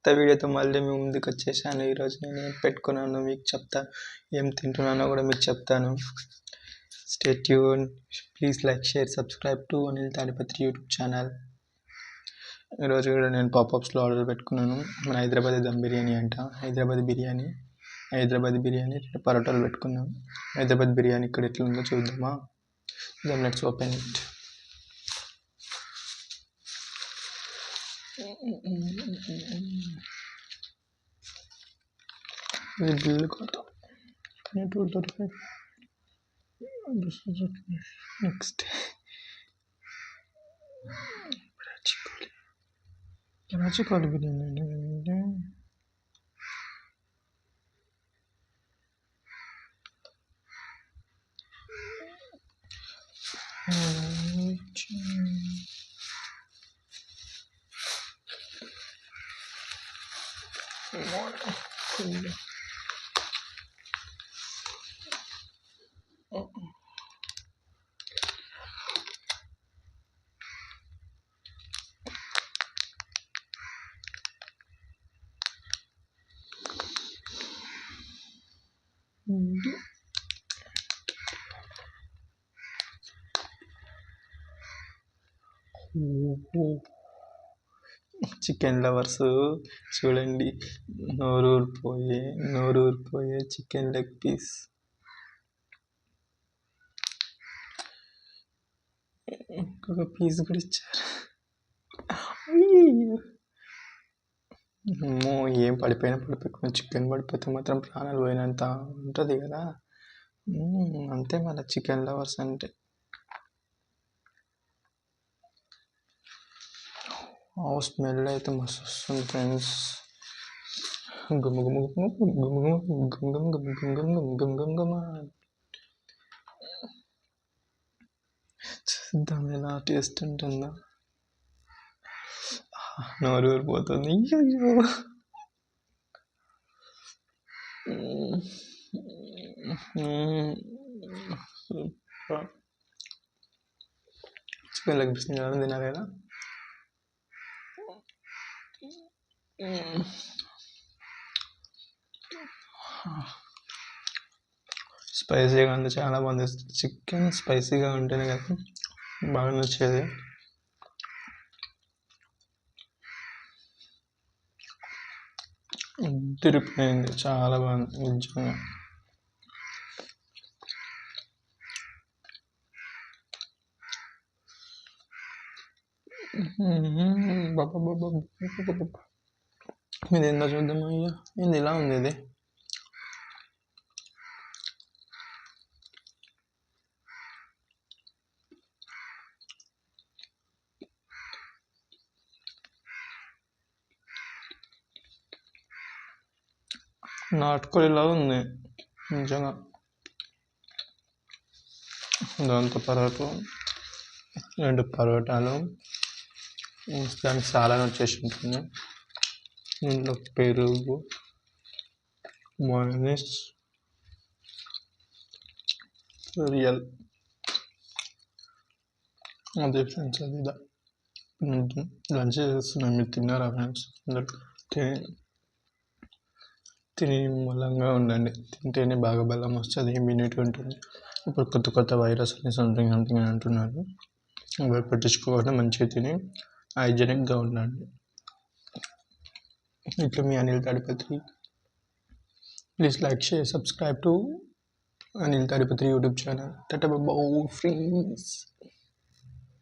కొత్త వీడియోతో మళ్ళీ మీ ముందుకు వచ్చేసాను. ఈరోజు నేను ఏం పెట్టుకున్నాను మీకు చెప్తాను, ఏం తింటున్నానో కూడా మీకు చెప్తాను. Stay tune. Please like, share, subscribe to Anil Tadipatri YouTube channel. ఈరోజు కూడా నేను పాపప్స్లో ఆర్డర్ పెట్టుకున్నాను. మన హైదరాబాద్ దమ్ బిర్యానీ అంట. హైదరాబాద్ బిర్యానీ 2 పరోటాలు పెట్టుకున్నాం. హైదరాబాద్ బిర్యానీ ఇక్కడ ఎట్లుందో చూద్దామా. Let's open it. ఇది బిల్లు కాదు. నెక్స్ట్ కరాచీ బిర్యానీ అంటే చికెన్ లవర్స్ చూడండి, నోరూరిపోయే చికెన్ లెగ్ పీస్. ఇంకొక పీస్ కూడా ఇచ్చారు. ఏం పడిపోయినా చికెన్ పడిపోతే మాత్రం ప్రాణాలు పోయినంత ఉంటుంది కదా. అంతే మన చికెన్ లవర్స్ అంటే. స్మెల్ అయితే మస్తు వస్తుంది ఫ్రెండ్స్. చూద్దాం ఎలా టేస్ట్ ఉంటుందో. నోరూరిపోతుంది. చికెన్ లెగ్ పీస్ తినాలి కదా. స్పైసీగా ఉంది, చాలా బాగుంది. చికెన్ స్పైసీగా ఉంటేనే కదా బాగా నచ్చేది. తిరిగిపోయింది, చాలా బాగుంది నిజంగా. ఇది ఏందో చూద్దాం. అయ్యా ఏంది ఇలా ఉంది ఇది. నాటుకోడిలా ఉంది నిజంగా. దాంతో 2 పరోటాలు, దానికి సాలాన్ వచ్చేసి ఉంటుంది. ఇంట్లో పెరుగు, మయోనీస్, రియల్. అదే ఫ్రెండ్స్, అది లంచ్ చేస్తున్నాను. మీరు తిన్నారా ఫ్రెండ్స్? తిని బలంగా ఉండండి. తింటేనే బాగా బలం వస్తుంది, ఇమ్యూనిటీ ఉంటుంది. ఇప్పుడు కొత్త వైరస్ అని సంథింగ్ అని అంటున్నారు. అవి పట్టించుకోకుండా మంచిగా తిని హైజెనిక్గా ఉండండి. ఇట్లా మీ Anil Tadipatri. Please like, share, subscribe to Anil Tadipatri YouTube channel. Tata bye bye friends.